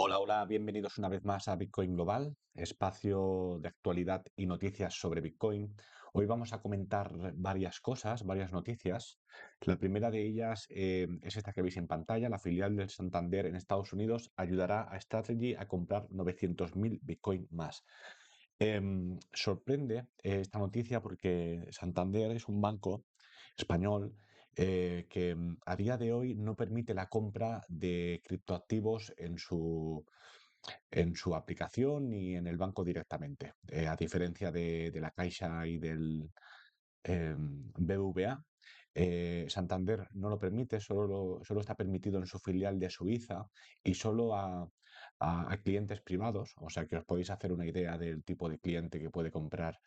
Hola, hola, bienvenidos una vez más a Bitcoin Global, espacio de actualidad y noticias sobre Bitcoin. Hoy vamos a comentar varias cosas, varias noticias. La primera de ellas es esta que veis en pantalla. La filial del Santander en Estados Unidos ayudará a Strategy a comprar 900.000 Bitcoin más. Sorprende esta noticia porque Santander es un banco español que a día de hoy no permite la compra de criptoactivos en su aplicación ni en el banco directamente. A diferencia de la Caixa y del BBVA, Santander no lo permite, solo está permitido en su filial de Suiza y solo a clientes privados, o sea que os podéis hacer una idea del tipo de cliente que puede comprar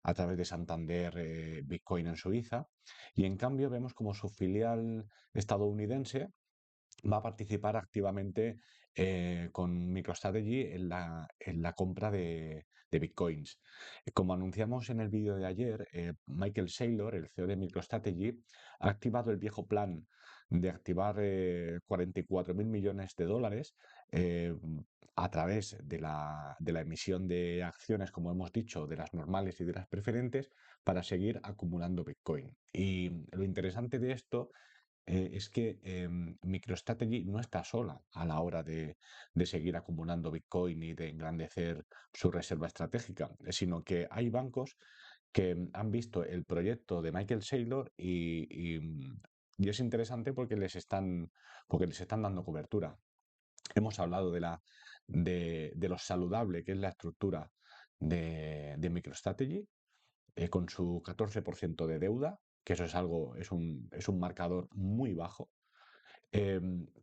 a través de Santander Bitcoin en Suiza. Y en cambio vemos como su filial estadounidense va a participar activamente con MicroStrategy en la compra de bitcoins. Como anunciamos en el vídeo de ayer, Michael Saylor, el CEO de MicroStrategy, ha activado el viejo plan de activar 44.000 millones de dólares eh, a través de la emisión de acciones, como hemos dicho, de las normales y de las preferentes, para seguir acumulando Bitcoin. Y lo interesante de esto es que MicroStrategy no está sola a la hora de seguir acumulando Bitcoin y de engrandecer su reserva estratégica, sino que hay bancos que han visto el proyecto de Michael Saylor y es interesante porque les están dando cobertura. Hemos hablado de lo saludable que es la estructura de MicroStrategy, con su 14% de deuda, que eso es un marcador muy bajo.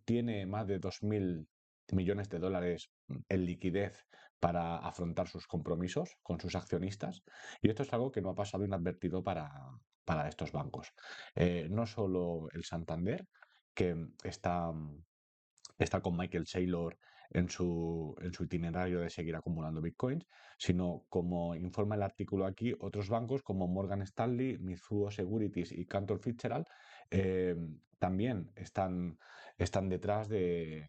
Tiene más de 2.000 millones de dólares en liquidez para afrontar sus compromisos con sus accionistas, y esto es algo que no ha pasado inadvertido para estos bancos. No solo el Santander, que está con Michael Saylor en su itinerario de seguir acumulando bitcoins, sino, como informa el artículo aquí, otros bancos como Morgan Stanley, Mizuho Securities y Cantor Fitzgerald eh, también están detrás de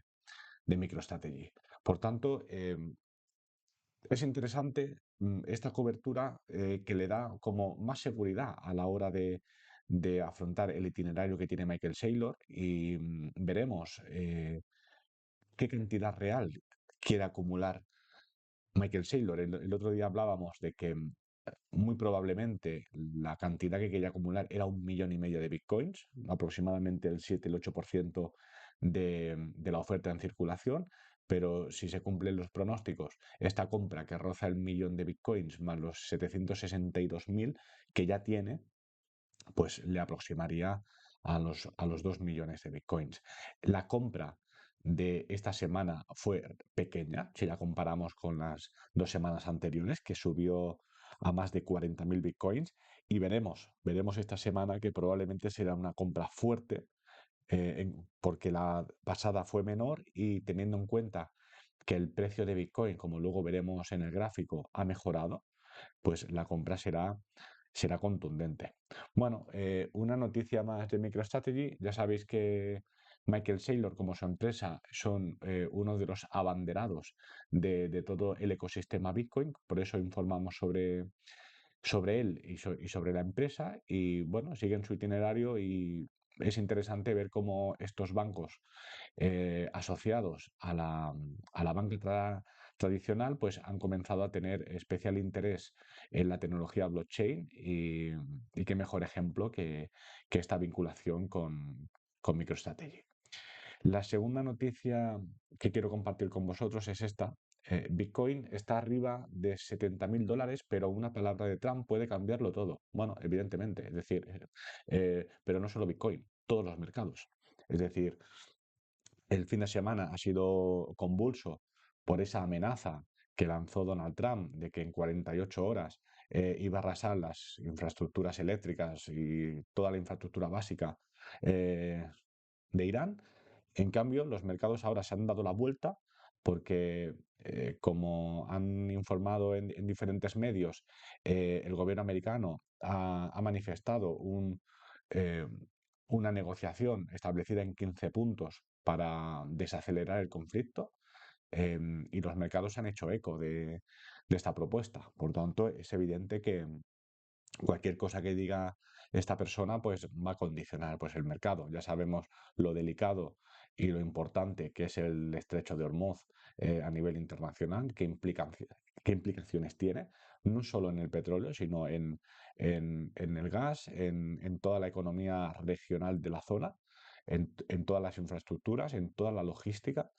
MicroStrategy. Por tanto, es interesante esta cobertura que le da como más seguridad a la hora de afrontar el itinerario que tiene Michael Saylor, y veremos qué cantidad real quiere acumular Michael Saylor. El otro día hablábamos de que muy probablemente la cantidad que quería acumular era 1,5 millones de bitcoins, aproximadamente el 7, el 8% de la oferta en circulación. Pero si se cumplen los pronósticos, esta compra que roza el millón de bitcoins más los 762.000 que ya tiene, pues le aproximaría a los 2 millones de bitcoins. La compra de esta semana fue pequeña, si la comparamos con las 2 semanas anteriores, que subió a más de 40.000 bitcoins, y veremos esta semana que probablemente será una compra fuerte, porque la pasada fue menor, y teniendo en cuenta que el precio de Bitcoin, como luego veremos en el gráfico, ha mejorado, pues la compra será contundente. Bueno, una noticia más de MicroStrategy. Ya sabéis que Michael Saylor, como su empresa, son uno de los abanderados de todo el ecosistema Bitcoin. Por eso informamos sobre él y sobre la empresa. Y bueno, siguen su itinerario, y es interesante ver cómo estos bancos asociados a la banca tradicional, pues han comenzado a tener especial interés en la tecnología blockchain, y qué mejor ejemplo que esta vinculación con MicroStrategy. La segunda noticia que quiero compartir con vosotros es esta. Bitcoin está arriba de 70.000 dólares, pero una palabra de Trump puede cambiarlo todo. Bueno, evidentemente, es decir, pero no solo Bitcoin, todos los mercados. Es decir, el fin de semana ha sido convulso por esa amenaza que lanzó Donald Trump de que en 48 horas iba a arrasar las infraestructuras eléctricas y toda la infraestructura básica eh, de Irán. En cambio, los mercados ahora se han dado la vuelta porque, como han informado en diferentes medios, el gobierno americano ha manifestado eh, una negociación establecida en 15 puntos para desacelerar el conflicto. y los mercados se han hecho eco de esta propuesta. Por tanto, es evidente que cualquier cosa que diga esta persona pues va a condicionar pues el mercado. Ya sabemos lo delicado y lo importante que es el estrecho de Hormuz a nivel internacional, qué implicaciones tiene, no solo en el petróleo, sino en el gas, en toda la economía regional de la zona, en todas las infraestructuras, en toda la logística.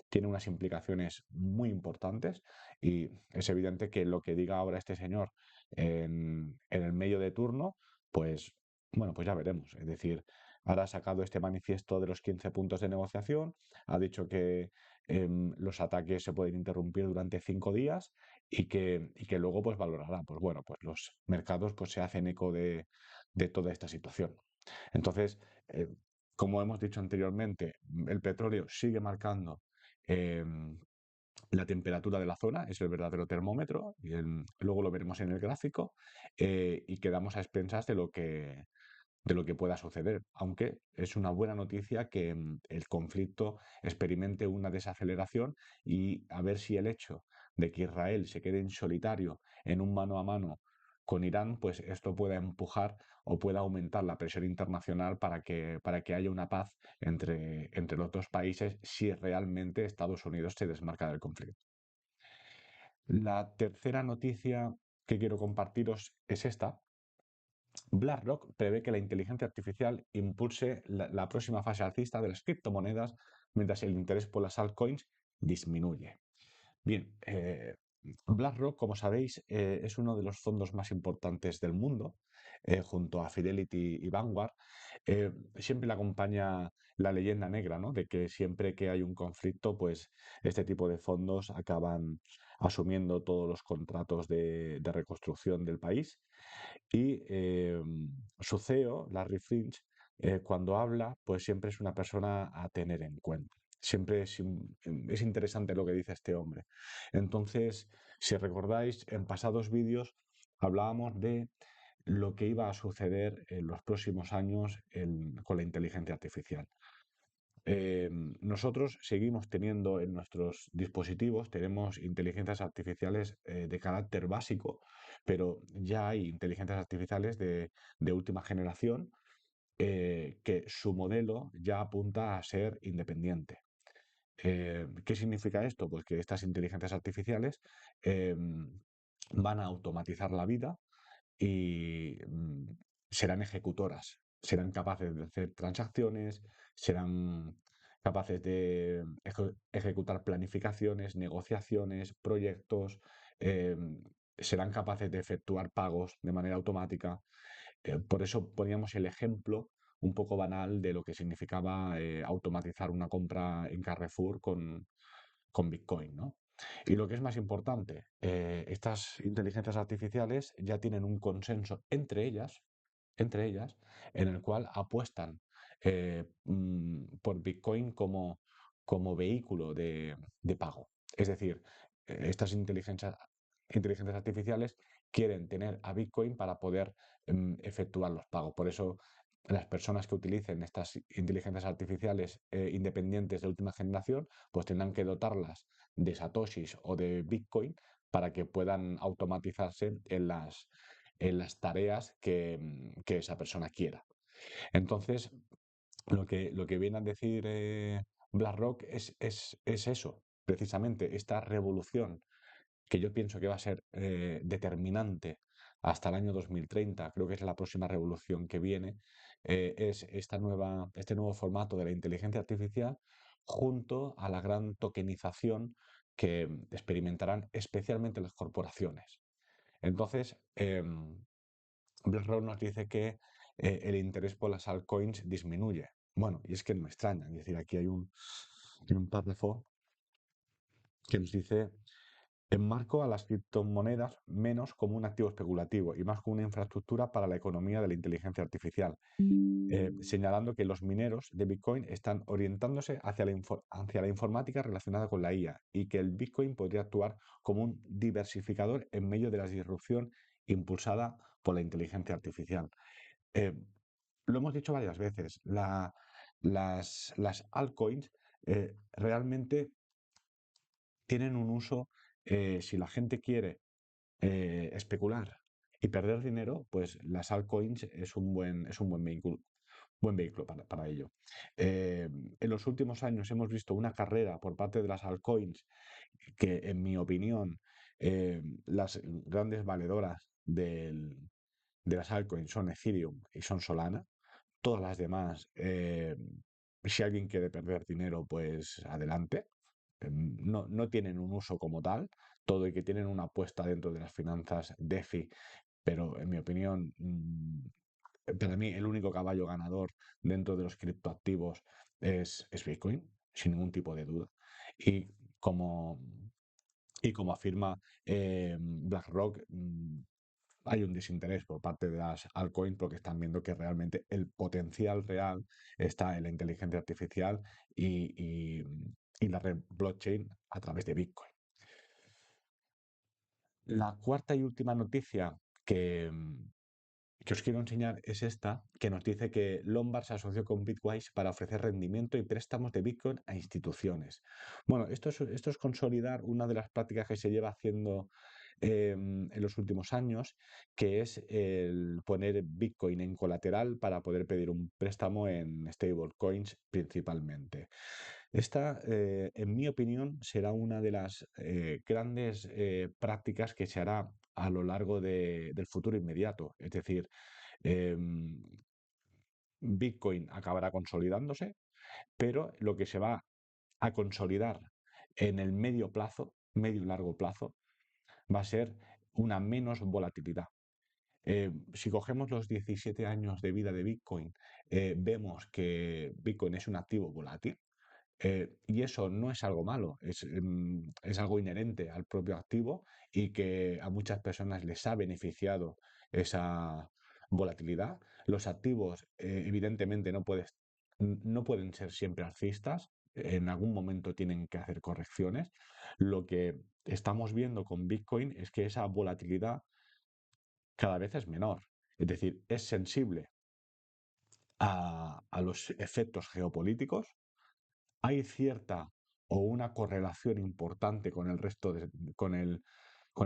Tiene unas implicaciones muy importantes y es evidente que lo que diga ahora este señor en el medio de turno, pues bueno, pues ya veremos. Es decir, ahora ha sacado este manifiesto de los 15 puntos de negociación, ha dicho que los ataques se pueden interrumpir durante 5 días y que luego pues valorará. Pues bueno, pues los mercados pues se hacen eco de toda esta situación. Entonces, eh, como hemos dicho anteriormente, el petróleo sigue marcando em, la temperatura de la zona, es el verdadero termómetro, y luego lo veremos en el gráfico, y quedamos a expensas de lo que pueda suceder, aunque es una buena noticia que el conflicto experimente una desaceleración y a ver si el hecho de que Israel se quede en solitario en un mano a mano con Irán, pues esto pueda empujar o pueda aumentar la presión internacional para que haya una paz entre los dos países si realmente Estados Unidos se desmarca del conflicto. La tercera noticia que quiero compartiros es esta. BlackRock prevé que la inteligencia artificial impulse la próxima fase alcista de las criptomonedas mientras el interés por las altcoins disminuye. Bien, BlackRock, como sabéis, es uno de los fondos más importantes del mundo, junto a Fidelity y Vanguard. Siempre le acompaña la leyenda negra, ¿no? De que siempre que hay un conflicto, pues este tipo de fondos acaban asumiendo todos los contratos de reconstrucción del país. Y su CEO, Larry Finch, cuando habla, pues siempre es una persona a tener en cuenta. Siempre es interesante lo que dice este hombre. Entonces, si recordáis, en pasados vídeos hablábamos de lo que iba a suceder en los próximos años con la inteligencia artificial. Eh, Nosotros seguimos teniendo en nuestros dispositivos, tenemos inteligencias artificiales de carácter básico, pero ya hay inteligencias artificiales de última generación que su modelo ya apunta a ser independiente. ¿Qué significa esto? Pues que estas inteligencias artificiales van a automatizar la vida y serán ejecutoras, serán capaces de hacer transacciones, serán capaces de ejecutar planificaciones, negociaciones, proyectos, eh, serán capaces de efectuar pagos de manera automática. Por eso poníamos el ejemplo un poco banal de lo que significaba automatizar una compra en Carrefour con Bitcoin, ¿no? Y lo que es más importante, estas inteligencias artificiales ya tienen un consenso entre ellas, en el cual apuestan por Bitcoin como vehículo de pago. Es decir, estas inteligencias artificiales quieren tener a Bitcoin para poder efectuar los pagos. Por eso las personas que utilicen estas inteligencias artificiales independientes de última generación, pues tendrán que dotarlas de satoshis o de Bitcoin para que puedan automatizarse en las tareas que esa persona quiera. Entonces, lo que viene a decir BlackRock es eso, precisamente esta revolución que yo pienso que va a ser determinante hasta el año 2030, creo que es la próxima revolución que viene, es este nuevo formato de la inteligencia artificial junto a la gran tokenización que experimentarán especialmente las corporaciones. Entonces, BlackRock nos dice que el interés por las altcoins disminuye. Bueno, y es que no me extraña, es decir, aquí hay un párrafo que nos dice: enmarco a las criptomonedas menos como un activo especulativo y más como una infraestructura para la economía de la inteligencia artificial, señalando que los mineros de Bitcoin están orientándose hacia la informática relacionada con la IA y que el Bitcoin podría actuar como un diversificador en medio de la disrupción impulsada por la inteligencia artificial. Eh, lo hemos dicho varias veces, las altcoins realmente tienen un uso, si la gente quiere especular y perder dinero, pues las altcoins es un buen vehículo para ello. Eh, en los últimos años hemos visto una carrera por parte de las altcoins que, en mi opinión, las grandes valedoras de las altcoins son Ethereum y son Solana. Todas las demás, si alguien quiere perder dinero, pues adelante. No, no tienen un uso como tal, todo y que tienen una apuesta dentro de las finanzas DeFi, pero en mi opinión, para mí el único caballo ganador dentro de los criptoactivos es Bitcoin, sin ningún tipo de duda. Y como, y como afirma BlackRock, hay un desinterés por parte de las altcoins porque están viendo que realmente el potencial real está en la inteligencia artificial y la red blockchain a través de Bitcoin. La cuarta y última noticia que os quiero enseñar es esta, que nos dice que Lombard se asoció con Bitwise para ofrecer rendimiento y préstamos de Bitcoin a instituciones. Bueno, esto es consolidar una de las prácticas que se lleva haciendo en los últimos años, que es el poner Bitcoin en colateral para poder pedir un préstamo en stablecoins principalmente. Esta, en mi opinión, será una de las grandes prácticas que se hará a lo largo del futuro inmediato. Es decir, em, Bitcoin acabará consolidándose, pero lo que se va a consolidar en el medio plazo, medio y largo plazo, va a ser una menos volatilidad. Si cogemos los 17 años de vida de Bitcoin, vemos que Bitcoin es un activo volátil. Y eso no es algo malo, es algo inherente al propio activo y que a muchas personas les ha beneficiado esa volatilidad. Los activos, evidentemente, no pueden ser siempre alcistas, en algún momento tienen que hacer correcciones. Lo que estamos viendo con Bitcoin es que esa volatilidad cada vez es menor, es decir, es sensible a los efectos geopolíticos. Hay cierta o una correlación importante con el resto con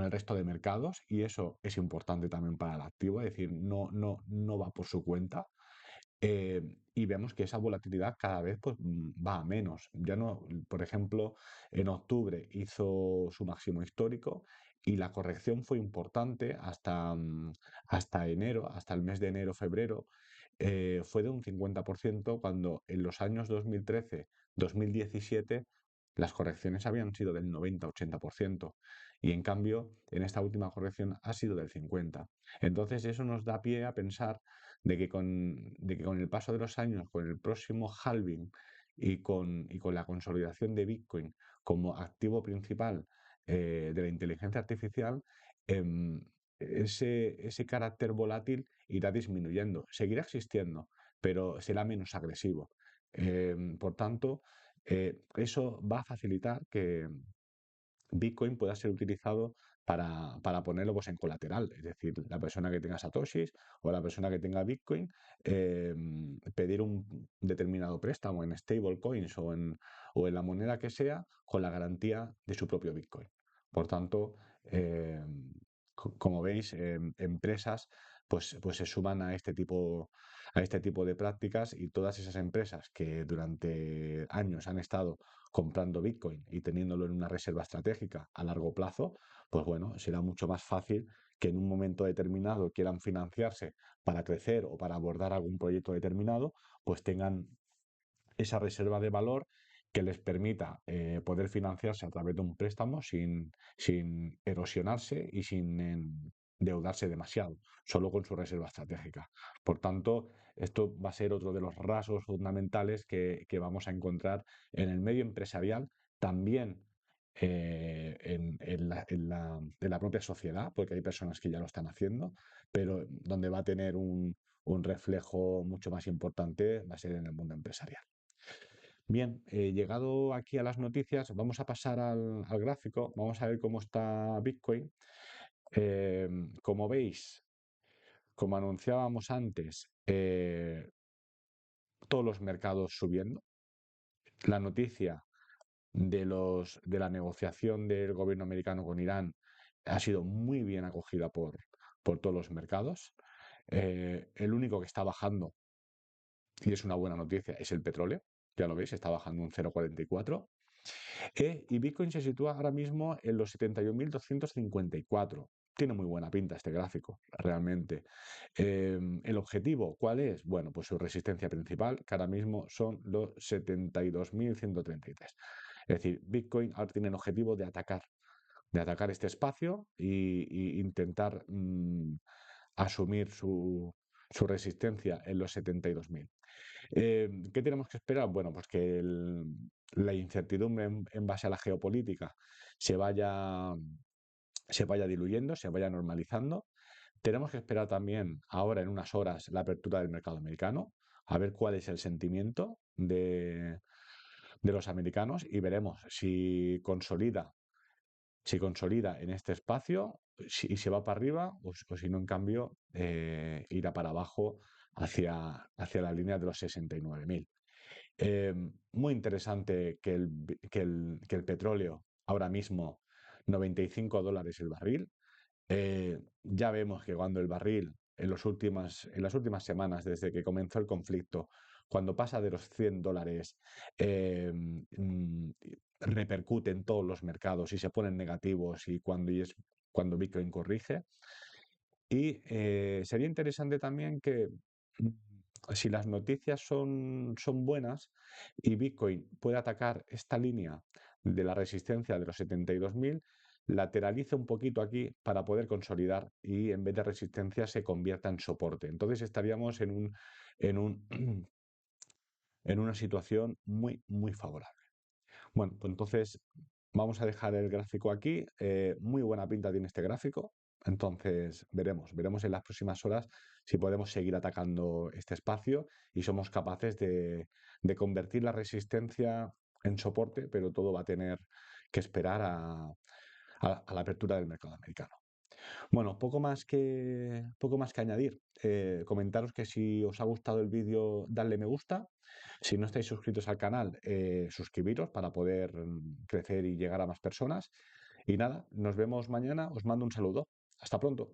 el resto de mercados, y eso es importante también para el activo, es decir, no va por su cuenta. Y vemos que esa volatilidad cada vez pues, va a menos. Ya no, por ejemplo, en octubre hizo su máximo histórico y la corrección fue importante hasta enero, hasta el mes de enero, febrero. Fue de un 50% cuando en los años 2013, 2017 las correcciones habían sido del 90-80%, y en cambio en esta última corrección ha sido del 50%. Entonces eso nos da pie a pensar de que con el paso de los años, con el próximo halving y con la consolidación de Bitcoin como activo principal de la inteligencia artificial, em, ese carácter volátil irá disminuyendo. Seguirá existiendo, pero será menos agresivo. Por tanto, eso va a facilitar que Bitcoin pueda ser utilizado para ponerlo pues, en colateral. Es decir, la persona que tenga Satoshis o la persona que tenga Bitcoin, pedir un determinado préstamo en stablecoins o en la moneda que sea con la garantía de su propio Bitcoin. Por tanto, como veis, empresas pues se suman a este tipo de prácticas, y todas esas empresas que durante años han estado comprando Bitcoin y teniéndolo en una reserva estratégica a largo plazo, pues bueno, será mucho más fácil que en un momento determinado quieran financiarse para crecer o para abordar algún proyecto determinado, pues tengan esa reserva de valor que les permita poder financiarse a través de un préstamo sin erosionarse y sin endeudarse demasiado, solo con su reserva estratégica. Por tanto, esto va a ser otro de los rasgos fundamentales que vamos a encontrar en el medio empresarial, también en la propia sociedad, porque hay personas que ya lo están haciendo, pero donde va a tener un reflejo mucho más importante va a ser en el mundo empresarial. Bien, llegado aquí a las noticias, vamos a pasar al gráfico, vamos a ver cómo está Bitcoin. Eh, Como veis, como anunciábamos antes, todos los mercados subiendo. La noticia de la negociación del gobierno americano con Irán ha sido muy bien acogida por todos los mercados. El único que está bajando, y es una buena noticia, es el petróleo. Ya lo veis, está bajando un 0,44. Y Bitcoin se sitúa ahora mismo en los 71.254. Tiene muy buena pinta este gráfico, realmente. ¿El objetivo cuál es? Bueno, pues su resistencia principal, que ahora mismo son los 72.133. Es decir, Bitcoin ahora tiene el objetivo de atacar este espacio y intentar asumir su resistencia en los 72.000. ¿Qué tenemos que esperar? Bueno, pues que la incertidumbre en base a la geopolítica se vaya, se vaya diluyendo, se vaya normalizando. Tenemos que esperar también ahora en unas horas la apertura del mercado americano, a ver cuál es el sentimiento de los americanos y veremos si consolida en este espacio, si se va para arriba o si no, en cambio, irá para abajo hacia la línea de los 69.000. Eh, Muy interesante que el petróleo ahora mismo $95 el barril. Ya vemos que cuando el barril en las últimas semanas desde que comenzó el conflicto, cuando pasa de los $100, eh, mm, repercute en todos los mercados y se ponen negativos y cuando Bitcoin corrige. Y sería interesante también que si las noticias son buenas y Bitcoin puede atacar esta línea de la resistencia de los 72.000, lateralice un poquito aquí para poder consolidar y en vez de resistencia se convierta en soporte. Entonces estaríamos en un, en una situación muy, muy favorable. Bueno, pues entonces vamos a dejar el gráfico aquí. Muy buena pinta tiene este gráfico. Entonces veremos en las próximas horas si podemos seguir atacando este espacio y somos capaces de convertir la resistencia en soporte, pero todo va a tener que esperar a la apertura del mercado americano. Bueno, poco más que añadir. Comentaros que si os ha gustado el vídeo, dadle me gusta. Si no estáis suscritos al canal, suscribiros para poder crecer y llegar a más personas. Y nada, nos vemos mañana. Os mando un saludo. Hasta pronto.